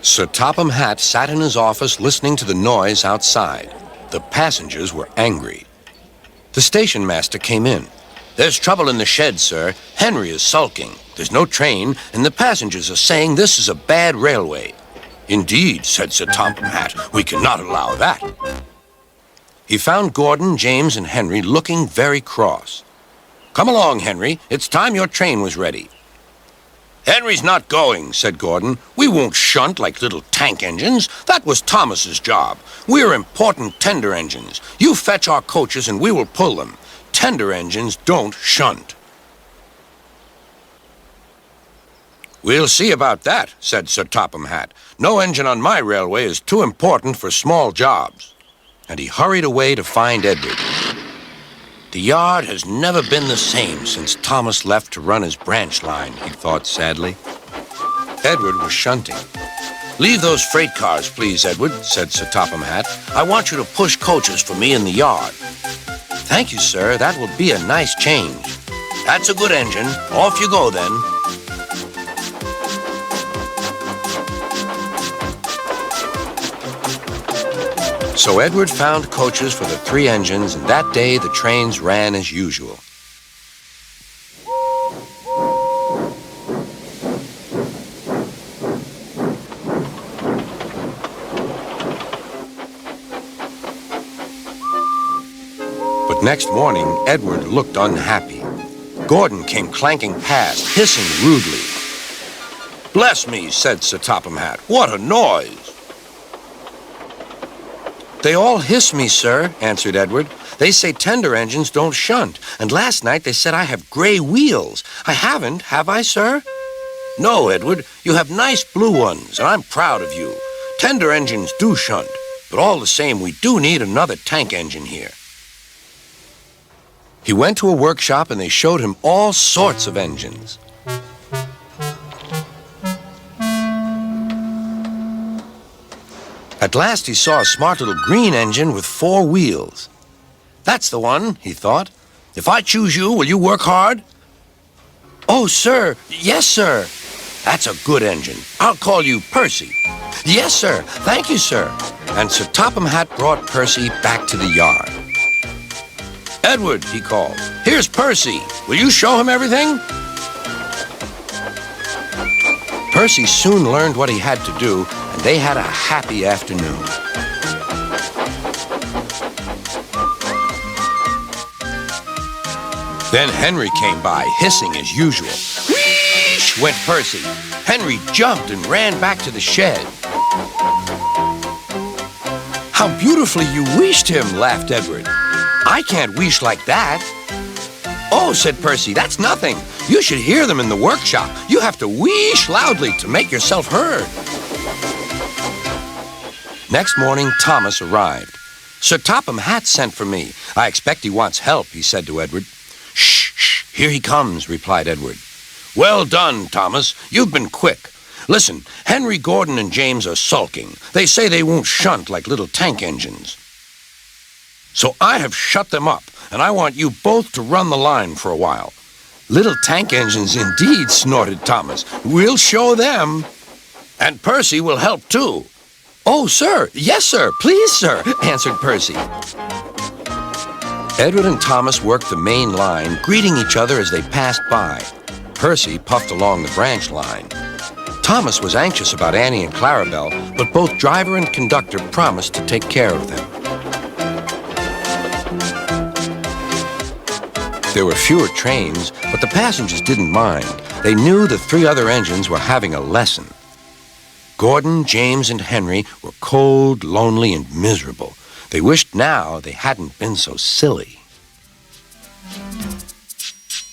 Sir Topham Hatt sat in his office listening to the noise outside. The passengers were angry. The station master came in. "There's trouble in the shed, sir. Henry is sulking. There's no train, and the passengers are saying this is a bad railway." "Indeed," said Sir Topham Hatt. "We cannot allow that." He found Gordon, James, and Henry looking very cross. "Come along, Henry. It's time your train was ready." "Henry's not going," said Gordon. "We won't shunt like little tank engines. That was Thomas's job. We're important tender engines. You fetch our coaches and we will pull them. Tender engines don't shunt." "We'll see about that," said Sir Topham Hatt. "No engine on my railway is too important for small jobs." And he hurried away to find Edward. The yard has never been the same since Thomas left to run his branch line, he thought sadly. Edward was shunting. "Leave those freight cars, please, Edward," said Sir Topham Hatt. "I want you to push coaches for me in the yard." "Thank you, sir. That will be a nice change." "That's a good engine. Off you go, then." So Edward found coaches for the 3 engines, and that day the trains ran as usual. But next morning, Edward looked unhappy. Gordon came clanking past, hissing rudely. "Bless me," said Sir Topham Hatt. "What a noise!" "They all hiss me, sir," answered Edward. "They say tender engines don't shunt, and last night they said I have gray wheels. I haven't, have I, sir?" "No, Edward, you have nice blue ones, and I'm proud of you. Tender engines do shunt, but all the same, we do need another tank engine here." He went to a workshop, and they showed him all sorts of engines. At last he saw a smart little green engine with 4 wheels. "That's the one," he thought. "If I choose you, will you work hard?" "Oh, sir. Yes, sir." "That's a good engine. I'll call you Percy." "Yes, sir. Thank you, sir." And Sir Topham Hatt brought Percy back to the yard. "Edward," he called, "here's Percy. Will you show him everything?" Percy soon learned what he had to do, and they had a happy afternoon. Then Henry came by, hissing as usual. "Wheesh!" went Percy. Henry jumped and ran back to the shed. "How beautifully you wheeshed him," laughed Edward. "I can't wheesh like that." "Oh," said Percy, "that's nothing. You should hear them in the workshop. You have to wheesh loudly to make yourself heard." Next morning, Thomas arrived. "Sir Topham Hatt sent for me. I expect he wants help," he said to Edward. "Shh, shh, here he comes," replied Edward. "Well done, Thomas. You've been quick. Listen, Henry, Gordon, and James are sulking. They say they won't shunt like little tank engines. So I have shut them up, and I want you both to run the line for a while." "Little tank engines indeed," snorted Thomas. "We'll show them." "And Percy will help too." "Oh, sir. Yes, sir. Please, sir," answered Percy. Edward and Thomas worked the main line, greeting each other as they passed by. Percy puffed along the branch line. Thomas was anxious about Annie and Clarabelle, but both driver and conductor promised to take care of them. There were fewer trains, but the passengers didn't mind. They knew the 3 other engines were having a lesson. Gordon, James, and Henry were cold, lonely, and miserable. They wished now they hadn't been so silly.